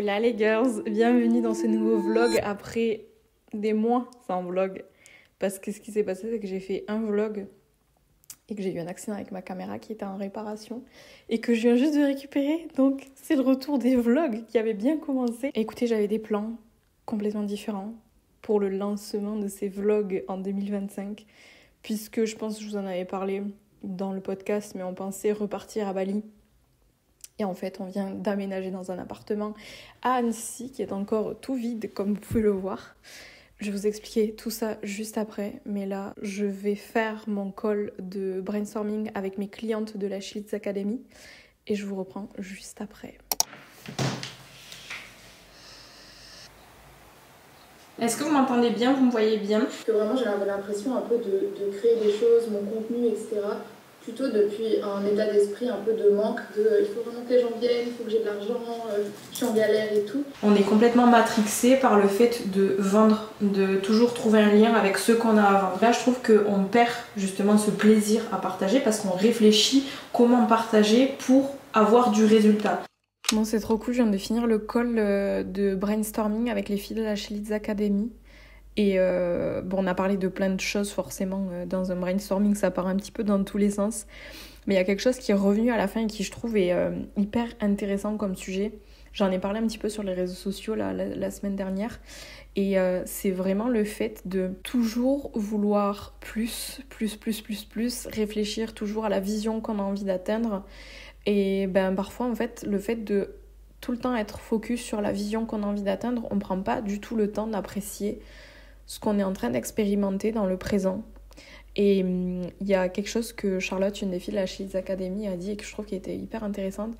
Là les girls, bienvenue dans ce nouveau vlog après des mois sans vlog. Parce que ce qui s'est passé, c'est que j'ai fait un vlog et que j'ai eu un accident avec ma caméra qui était en réparation et que je viens juste de récupérer. Donc c'est le retour des vlogs qui avaient bien commencé. Et écoutez, j'avais des plans complètement différents pour le lancement de ces vlogs en 2025. Puisque je pense que je vous en avais parlé dans le podcast, mais on pensait repartir à Bali. Et en fait, on vient d'aménager dans un appartement à Annecy, qui est encore tout vide, comme vous pouvez le voir. Je vais vous expliquer tout ça juste après, mais là, je vais faire mon call de brainstorming avec mes clientes de la Schlitz Academy, et je vous reprends juste après. Est-ce que vous m'entendez bien, vous me voyez bien? Parce que vraiment, j'avais l'impression un peu de créer des choses, mon contenu, etc. Plutôt depuis un état d'esprit un peu de manque, il faut vraiment que les gens viennent, il faut que j'ai de l'argent, je suis en galère et tout. On est complètement matrixé par le fait de vendre, de toujours trouver un lien avec ce qu'on a à vendre. Là, je trouve qu'on perd justement ce plaisir à partager parce qu'on réfléchit comment partager pour avoir du résultat. Bon, c'est trop cool, je viens de finir le call de brainstorming avec les filles de la Schlitz Academy. Et bon, on a parlé de plein de choses forcément dans un brainstorming, ça part un petit peu dans tous les sens. Mais il y a quelque chose qui est revenu à la fin et qui je trouve est hyper intéressant comme sujet. J'en ai parlé un petit peu sur les réseaux sociaux la semaine dernière. Et c'est vraiment le fait de toujours vouloir plus, réfléchir toujours à la vision qu'on a envie d'atteindre. Et ben parfois en fait, le fait de tout le temps être focus sur la vision qu'on a envie d'atteindre, on ne prend pas du tout le temps d'apprécier ce qu'on est en train d'expérimenter dans le présent. Et il y a quelque chose que Charlotte, une des filles de la Schlitz Academy, a dit et que je trouve qui était hyper intéressante,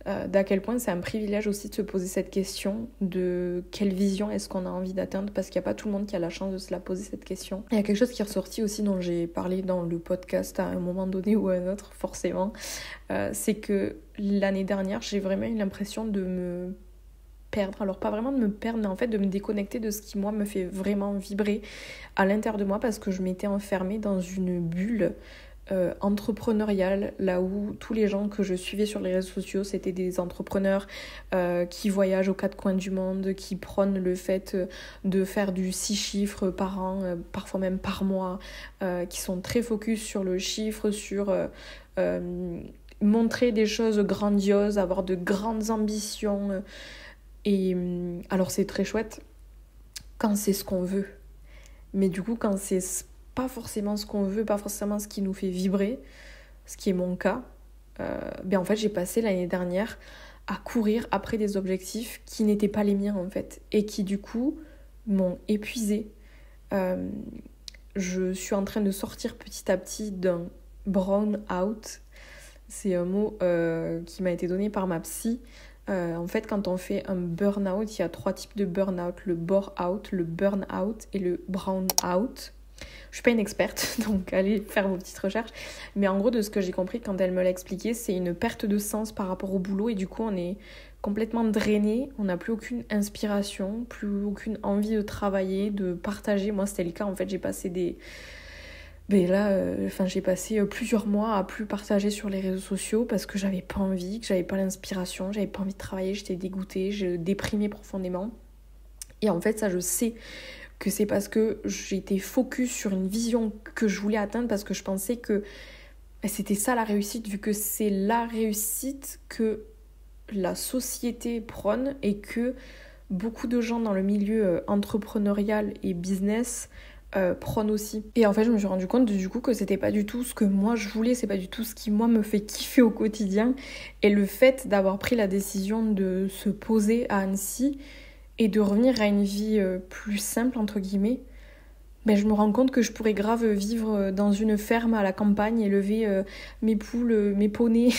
d'à quel point c'est un privilège aussi de se poser cette question de quelle vision est-ce qu'on a envie d'atteindre, parce qu'il n'y a pas tout le monde qui a la chance de se la poser cette question. Il y a quelque chose qui est ressorti aussi dont j'ai parlé dans le podcast à un moment donné ou à un autre forcément, c'est que l'année dernière j'ai vraiment eu l'impression de me perdre, alors pas vraiment de me perdre mais en fait de me déconnecter de ce qui moi me fait vraiment vibrer à l'intérieur de moi, parce que je m'étais enfermée dans une bulle entrepreneuriale, là où tous les gens que je suivais sur les réseaux sociaux c'était des entrepreneurs qui voyagent aux quatre coins du monde, qui prônent le fait de faire du 6 chiffres par an, parfois même par mois, qui sont très focus sur le chiffre, sur montrer des choses grandioses, avoir de grandes ambitions. Et alors c'est très chouette quand c'est ce qu'on veut, mais du coup quand c'est pas forcément ce qu'on veut, pas forcément ce qui nous fait vibrer, ce qui est mon cas, ben en fait j'ai passé l'année dernière à courir après des objectifs qui n'étaient pas les miens en fait, et qui du coup m'ont épuisée. Je suis en train de sortir petit à petit d'un brown out, c'est un mot qui m'a été donné par ma psy. En fait, quand on fait un burn-out, il y a 3 types de burn-out: le bore-out, le burn-out et le brown-out. Je suis pas une experte, donc allez faire vos petites recherches. Mais en gros, de ce que j'ai compris quand elle me l'a expliqué, c'est une perte de sens par rapport au boulot, et du coup, on est complètement drainé, on n'a plus aucune inspiration, plus aucune envie de travailler, de partager. Moi, c'était le cas, en fait, j'ai passé j'ai passé plusieurs mois à plus partager sur les réseaux sociaux parce que j'avais pas envie, que j'avais pas l'inspiration, j'avais pas envie de travailler, j'étais dégoûtée, je déprimais profondément. Et en fait, ça, je sais que c'est parce que j'étais focus sur une vision que je voulais atteindre, parce que je pensais que c'était ça la réussite, vu que c'est la réussite que la société prône et que beaucoup de gens dans le milieu entrepreneurial et business prône aussi. Et en fait, je me suis rendu compte du coup que c'était pas du tout ce que moi je voulais, c'est pas du tout ce qui moi me fait kiffer au quotidien. Et le fait d'avoir pris la décision de se poser à Annecy et de revenir à une vie plus simple entre guillemets, ben je me rends compte que je pourrais grave vivre dans une ferme à la campagne, élever mes poules, mes poneys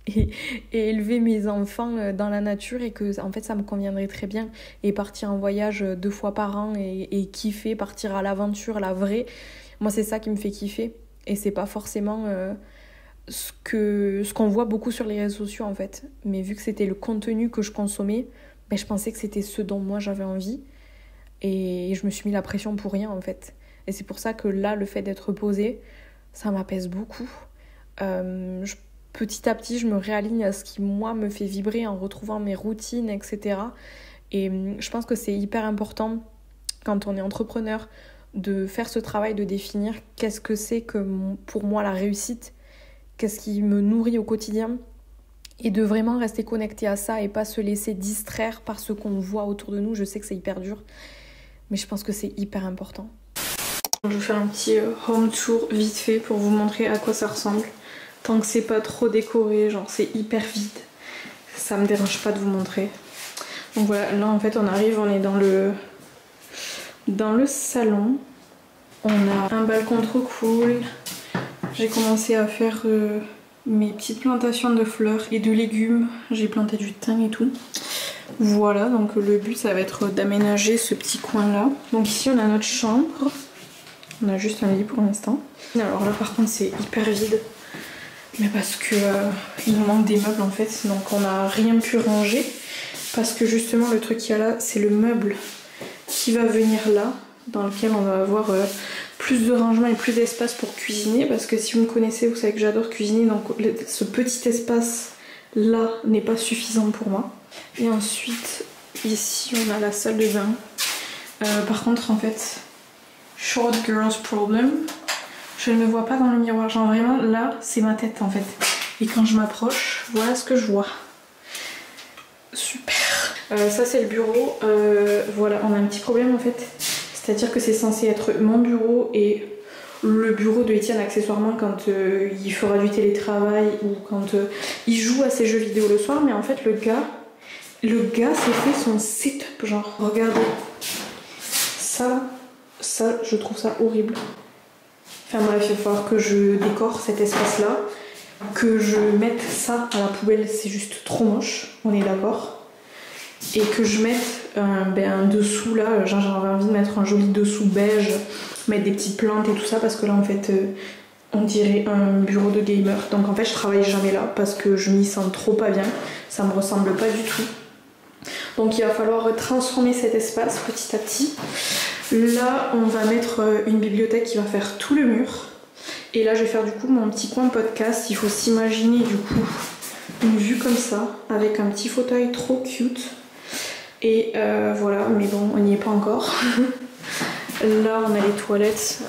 et élever mes enfants dans la nature, et que en fait ça me conviendrait très bien, et partir en voyage 2 fois par an et kiffer, partir à l'aventure, la vraie. Moi c'est ça qui me fait kiffer, et c'est pas forcément ce qu'on voit beaucoup sur les réseaux sociaux en fait, mais vu que c'était le contenu que je consommais, ben je pensais que c'était ce dont moi j'avais envie, et je me suis mis la pression pour rien en fait. Et c'est pour ça que là, le fait d'être posée, ça m'apaise beaucoup. Je petit à petit je me réaligne à ce qui moi me fait vibrer en retrouvant mes routines, etc. Et je pense que c'est hyper important quand on est entrepreneur de faire ce travail de définir qu'est-ce que c'est que pour moi la réussite, qu'est-ce qui me nourrit au quotidien, et de vraiment rester connecté à ça et pas se laisser distraire par ce qu'on voit autour de nous. Je sais que c'est hyper dur, mais je pense que c'est hyper important. Je vais faire un petit home tour vite fait pour vous montrer à quoi ça ressemble. Tant que c'est pas trop décoré, genre c'est hyper vide, ça me dérange pas de vous montrer. Donc voilà, là en fait on arrive, on est dans le salon. On a un balcon trop cool. J'ai commencé à faire mes petites plantations de fleurs et de légumes. J'ai planté du thym et tout. Voilà, donc le but ça va être d'aménager ce petit coin là. Donc ici on a notre chambre. On a juste un lit pour l'instant. Alors là par contre c'est hyper vide. Mais parce que il nous manque des meubles en fait. Donc on n'a rien pu ranger. Parce que justement le truc qu'il y a là c'est le meuble qui va venir là. Dans lequel on va avoir plus de rangement et plus d'espace pour cuisiner. Parce que si vous me connaissez vous savez que j'adore cuisiner. Donc ce petit espace là n'est pas suffisant pour moi. Et ensuite ici on a la salle de bain. Par contre en fait short girls problem, je ne me vois pas dans le miroir, genre vraiment là c'est ma tête en fait, et quand je m'approche voilà ce que je vois. Super. Ça c'est le bureau. Voilà, on a un petit problème en fait, c'est à dire que c'est censé être mon bureau et le bureau de Etienne accessoirement quand il fera du télétravail ou quand il joue à ses jeux vidéo le soir. Mais en fait le gars s'est fait son setup, genre regardez ça je trouve ça horrible. Enfin bref, il va falloir que je décore cet espace là, que je mette ça à la poubelle, c'est juste trop moche, on est d'accord. Et que je mette un dessous là, genre j'avais envie de mettre un joli dessous beige, mettre des petites plantes et tout ça, parce que là en fait on dirait un bureau de gamer. Donc en fait je travaille jamais là parce que je m'y sens trop pas bien, ça me ressemble pas du tout. Donc il va falloir transformer cet espace petit à petit. Là on va mettre une bibliothèque qui va faire tout le mur. Et là je vais faire du coup mon petit coin podcast. Il faut s'imaginer du coup une vue comme ça, avec un petit fauteuil trop cute. Et voilà, mais bon on n'y est pas encore. Là on a les toilettes,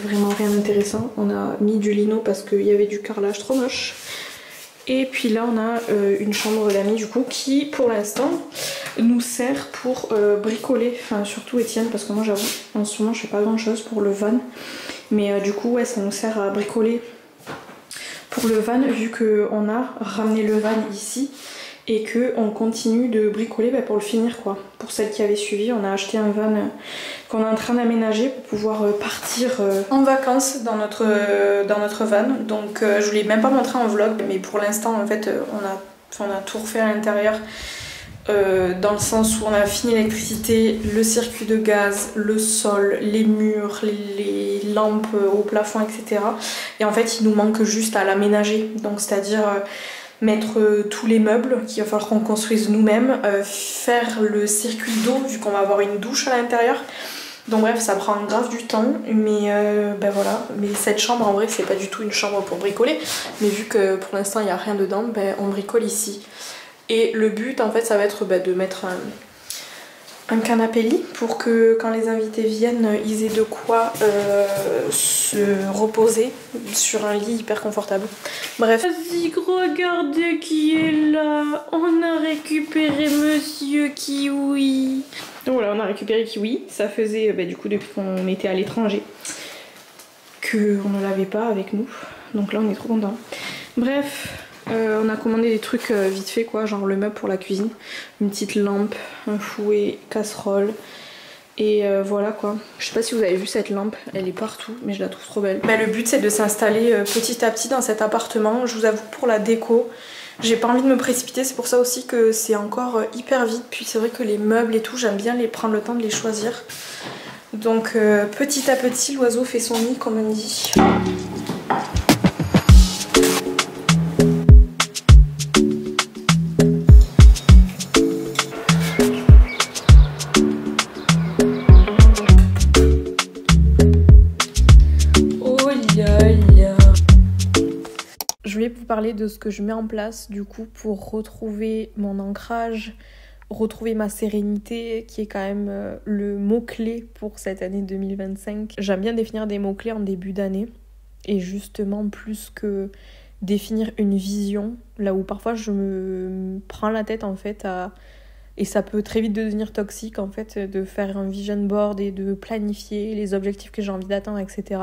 vraiment rien d'intéressant. On a mis du lino parce qu'il y avait du carrelage trop moche. Et puis là on a une chambre d'amis du coup qui pour l'instant nous sert pour bricoler, enfin surtout Etienne parce que moi j'avoue en ce moment je fais pas grand chose pour le van. Mais du coup ouais ça nous sert à bricoler pour le van vu qu'on a ramené le van ici. Et qu'on continue de bricoler pour le finir quoi. Pour celles qui avaient suivi, on a acheté un van qu'on est en train d'aménager pour pouvoir partir en vacances dans notre van. Donc je vous l'ai même pas montré en vlog, mais pour l'instant en fait on a tout refait à l'intérieur. Dans le sens où on a fini l'électricité, le circuit de gaz, le sol, les murs, les lampes au plafond, etc. Et en fait il nous manque juste à l'aménager. Donc c'est-à-dire mettre tous les meubles qu'il va falloir qu'on construise nous-mêmes, faire le circuit d'eau vu qu'on va avoir une douche à l'intérieur. Donc bref ça prend grave du temps, mais voilà. Mais cette chambre en vrai c'est pas du tout une chambre pour bricoler, mais vu que pour l'instant il n'y a rien dedans, on bricole ici. Et le but en fait ça va être de mettre un canapé lit pour que quand les invités viennent ils aient de quoi se reposer sur un lit hyper confortable. Bref. Vas-y, regardez qui est là. On a récupéré Monsieur Kiwi. Donc voilà, on a récupéré Kiwi. Ça faisait du coup depuis qu'on était à l'étranger qu'on ne l'avait pas avec nous. Donc là on est trop contents. Bref. On a commandé des trucs vite fait quoi, genre le meuble pour la cuisine, une petite lampe, un fouet, casserole et voilà quoi. Je sais pas si vous avez vu cette lampe, elle est partout mais je la trouve trop belle. Le but c'est de s'installer petit à petit dans cet appartement. Je vous avoue pour la déco, j'ai pas envie de me précipiter, c'est pour ça aussi que c'est encore hyper vite. Puis c'est vrai que les meubles et tout, j'aime bien prendre le temps de les choisir. Donc petit à petit l'oiseau fait son nid comme on dit. voulais vous parler de ce que je mets en place du coup pour retrouver mon ancrage, retrouver ma sérénité, qui est quand même le mot-clé pour cette année 2025. J'aime bien définir des mots-clés en début d'année, et justement plus que définir une vision, là où parfois je me prends la tête en fait et ça peut très vite devenir toxique en fait, de faire un vision board et de planifier les objectifs que j'ai envie d'atteindre, etc.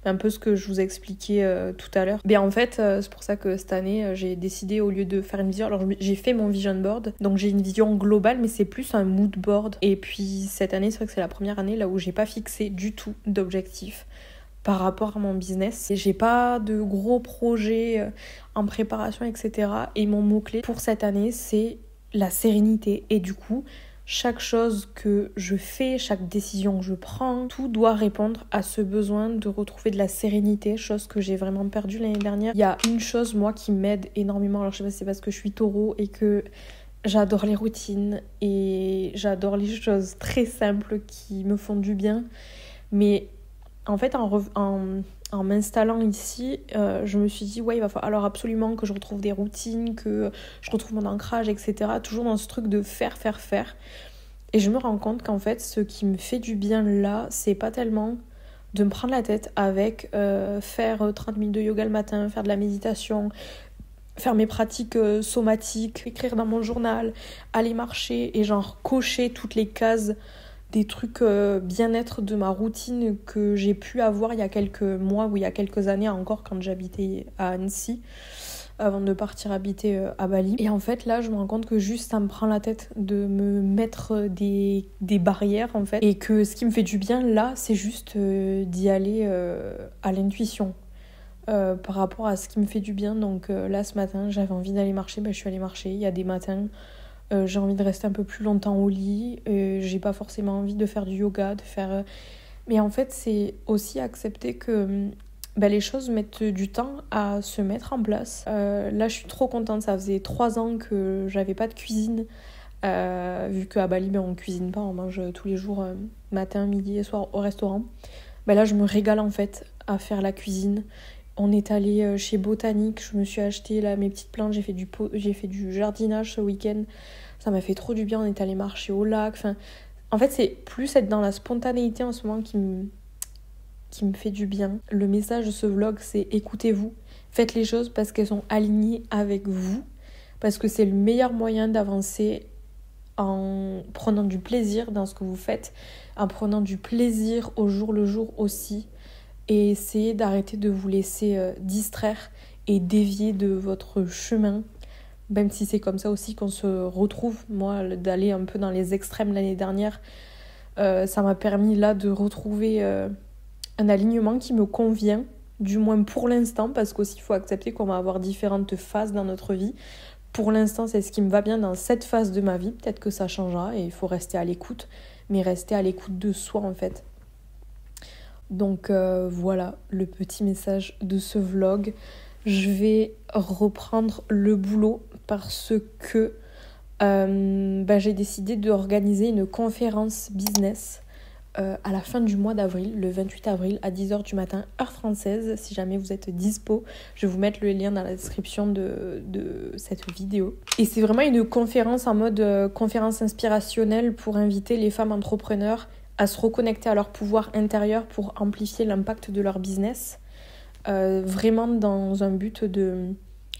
Un peu ce que je vous ai expliqué tout à l'heure. En fait, c'est pour ça que cette année, j'ai décidé, au lieu de faire une vision, alors j'ai fait mon vision board, donc j'ai une vision globale, mais c'est plus un mood board. Et puis cette année, c'est vrai que c'est la première année là où j'ai pas fixé du tout d'objectifs par rapport à mon business. J'ai pas de gros projets en préparation, etc. Et mon mot-clé pour cette année, c'est la sérénité. Et du coup, chaque chose que je fais, chaque décision que je prends, tout doit répondre à ce besoin de retrouver de la sérénité, chose que j'ai vraiment perdue l'année dernière. Il y a une chose, moi, qui m'aide énormément. Alors je sais pas si c'est parce que je suis taureau et que j'adore les routines et j'adore les choses très simples qui me font du bien. Mais en fait, en m'installant ici, je me suis dit, ouais, il va falloir absolument que je retrouve des routines, que je retrouve mon ancrage, etc. Toujours dans ce truc de faire. Et je me rends compte qu'en fait, ce qui me fait du bien là, c'est pas tellement de me prendre la tête avec faire 30 minutes de yoga le matin, faire de la méditation, faire mes pratiques somatiques, écrire dans mon journal, aller marcher et genre cocher toutes les cases des trucs bien-être de ma routine que j'ai pu avoir il y a quelques mois ou il y a quelques années encore, quand j'habitais à Annecy avant de partir habiter à Bali. Et en fait là je me rends compte que juste ça me prend la tête de me mettre des barrières en fait, et que ce qui me fait du bien là c'est juste d'y aller à l'intuition par rapport à ce qui me fait du bien. Donc là ce matin j'avais envie d'aller marcher, je suis allée marcher. Il y a des matins j'ai envie de rester un peu plus longtemps au lit, j'ai pas forcément envie de faire du yoga, mais en fait c'est aussi accepter que les choses mettent du temps à se mettre en place. Là je suis trop contente, ça faisait 3 ans que j'avais pas de cuisine, vu qu'à Bali on cuisine pas, on mange tous les jours matin, midi et soir au restaurant. Là je me régale en fait à faire la cuisine. On est allé chez Botanique, je me suis acheté là mes petites plantes, j'ai fait du jardinage ce week-end. Ça m'a fait trop du bien, on est allé marcher au lac. En fait, c'est plus être dans la spontanéité en ce moment qui me fait du bien. Le message de ce vlog, c'est écoutez-vous. Faites les choses parce qu'elles sont alignées avec vous. Parce que c'est le meilleur moyen d'avancer en prenant du plaisir dans ce que vous faites, en prenant du plaisir au jour le jour aussi. Et essayez d'arrêter de vous laisser distraire et dévier de votre chemin. Même si c'est comme ça aussi qu'on se retrouve. Moi, d'aller un peu dans les extrêmes l'année dernière, ça m'a permis là de retrouver un alignement qui me convient, du moins pour l'instant, parce qu'aussi il faut accepter qu'on va avoir différentes phases dans notre vie. Pour l'instant, c'est ce qui me va bien dans cette phase de ma vie. Peut-être que ça changera et il faut rester à l'écoute, mais rester à l'écoute de soi en fait. Donc voilà le petit message de ce vlog. Je vais reprendre le boulot parce que j'ai décidé d'organiser une conférence business à la fin du mois d'avril, le 28 avril à 10h du matin, heure française. Si jamais vous êtes dispo, je vais vous mettre le lien dans la description de cette vidéo. Et c'est vraiment une conférence en mode conférence inspirationnelle pour inviter les femmes entrepreneurs à se reconnecter à leur pouvoir intérieur pour amplifier l'impact de leur business. Vraiment dans un but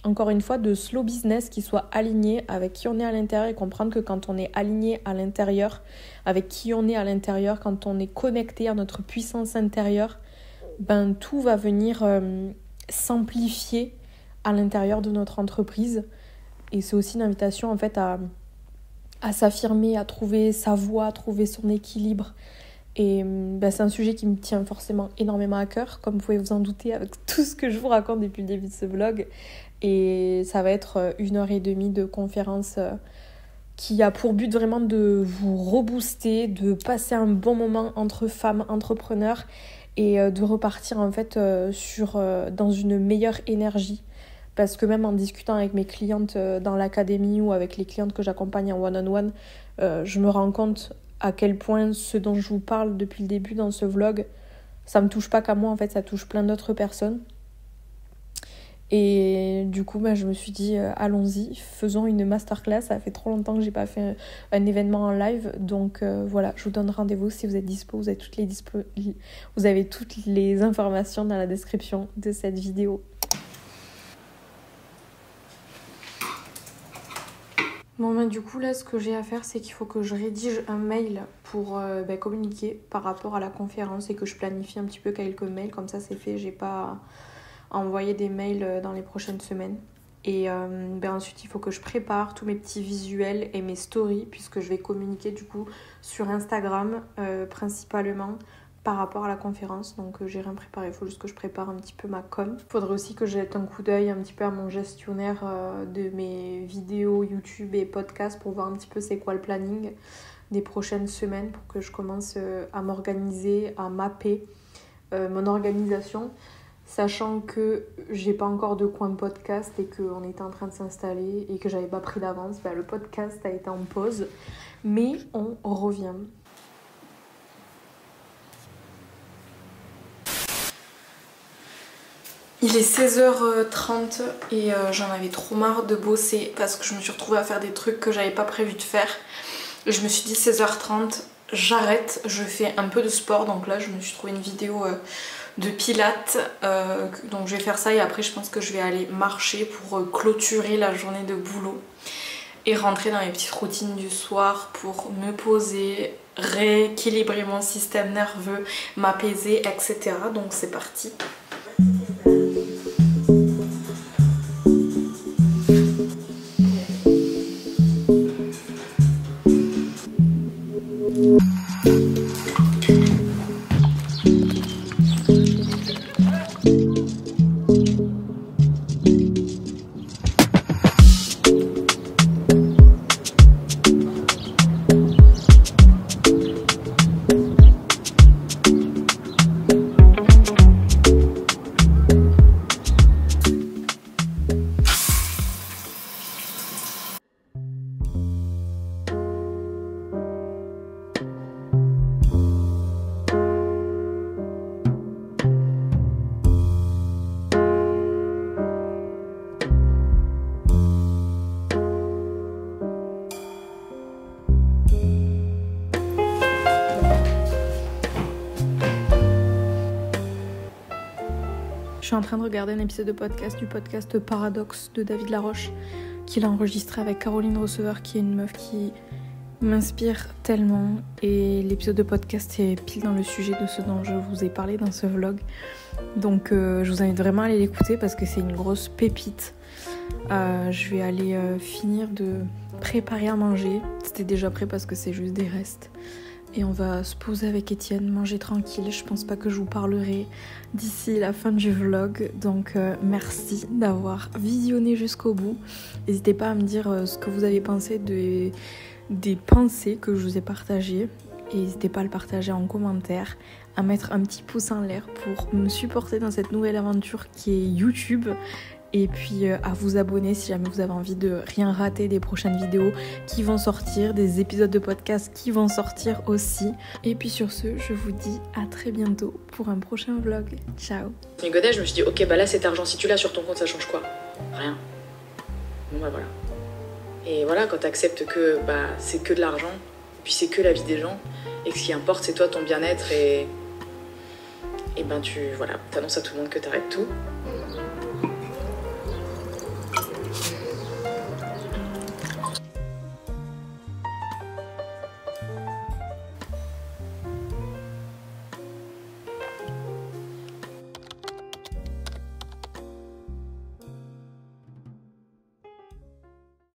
encore une fois, de slow business qui soit aligné avec qui on est à l'intérieur, et comprendre que quand on est aligné à l'intérieur, avec qui on est à l'intérieur, quand on est connecté à notre puissance intérieure, tout va venir s'amplifier à l'intérieur de notre entreprise. Et c'est aussi une invitation en fait à s'affirmer, à trouver sa voie, à trouver son équilibre. Et c'est un sujet qui me tient forcément énormément à cœur, comme vous pouvez vous en douter avec tout ce que je vous raconte depuis le début de ce vlog. Et ça va être 1h30 de conférence qui a pour but vraiment de vous rebooster, de passer un bon moment entre femmes entrepreneurs et de repartir en fait dans une meilleure énergie. Parce que même en discutant avec mes clientes dans l'académie ou avec les clientes que j'accompagne en one-on-one, je me rends compte à quel point ce dont je vous parle depuis le début dans ce vlog, ça me touche pas qu'à moi en fait, ça touche plein d'autres personnes. Et du coup, je me suis dit, allons-y, faisons une masterclass. Ça fait trop longtemps que j'ai pas fait un événement en live. Donc voilà, je vous donne rendez-vous si vous êtes dispo. Vous avez toutes les informations dans la description de cette vidéo. Bon, du coup, là, ce que j'ai à faire, c'est qu'il faut que je rédige un mail pour communiquer par rapport à la conférence et que je planifie un petit peu quelques mails. Comme ça, c'est fait. J'ai pas à envoyer des mails dans les prochaines semaines. Et ensuite, il faut que je prépare tous mes petits visuels et mes stories puisque je vais communiquer du coup sur Instagram principalement par rapport à la conférence. Donc j'ai rien préparé, il faut juste que je prépare un petit peu ma com. Il faudrait aussi que je jette un coup d'œil un petit peu à mon gestionnaire de mes vidéos YouTube et podcasts pour voir un petit peu c'est quoi le planning des prochaines semaines pour que je commence à m'organiser, à mapper mon organisation. Sachant que j'ai pas encore de coin podcast et qu'on était en train de s'installer et que j'avais pas pris d'avance, le podcast a été en pause. Mais on revient. Il est 16h30 et j'en avais trop marre de bosser parce que je me suis retrouvée à faire des trucs que j'avais pas prévu de faire. Je me suis dit 16h30, j'arrête, je fais un peu de sport. Donc là, je me suis trouvé une vidéo de pilates. Donc je vais faire ça et après, je pense que je vais aller marcher pour clôturer la journée de boulot et rentrer dans mes petites routines du soir pour me poser, rééquilibrer mon système nerveux, m'apaiser, etc. Donc c'est parti. Je suis en train de regarder un épisode de podcast du podcast Paradoxe de David Laroche qu'il a enregistré avec Caroline Receveur qui est une meuf qui m'inspire tellement et l'épisode de podcast est pile dans le sujet de ce dont je vous ai parlé dans ce vlog. Donc je vous invite vraiment à aller l'écouter parce que c'est une grosse pépite. Je vais aller finir de préparer à manger. C'était déjà prêt parce que c'est juste des restes. Et on va se poser avec Étienne, manger tranquille. Je pense pas que je vous parlerai d'ici la fin du vlog. Donc merci d'avoir visionné jusqu'au bout. N'hésitez pas à me dire ce que vous avez pensé des pensées que je vous ai partagées. Et n'hésitez pas à le partager en commentaire, à mettre un petit pouce en l'air pour me supporter dans cette nouvelle aventure qui est YouTube. Et puis à vous abonner si jamais vous avez envie de rien rater des prochaines vidéos qui vont sortir, des épisodes de podcast qui vont sortir aussi. Et puis sur ce, je vous dis à très bientôt pour un prochain vlog. Ciao. Godet, je me suis dit, ok, là cet argent, si tu l'as sur ton compte, ça change quoi? Rien. Bon voilà. Et voilà, quand t'acceptes que c'est que de l'argent, puis c'est que la vie des gens, et que ce qui importe c'est toi, ton bien-être, et tu t'annonces à tout le monde que t'arrêtes tout.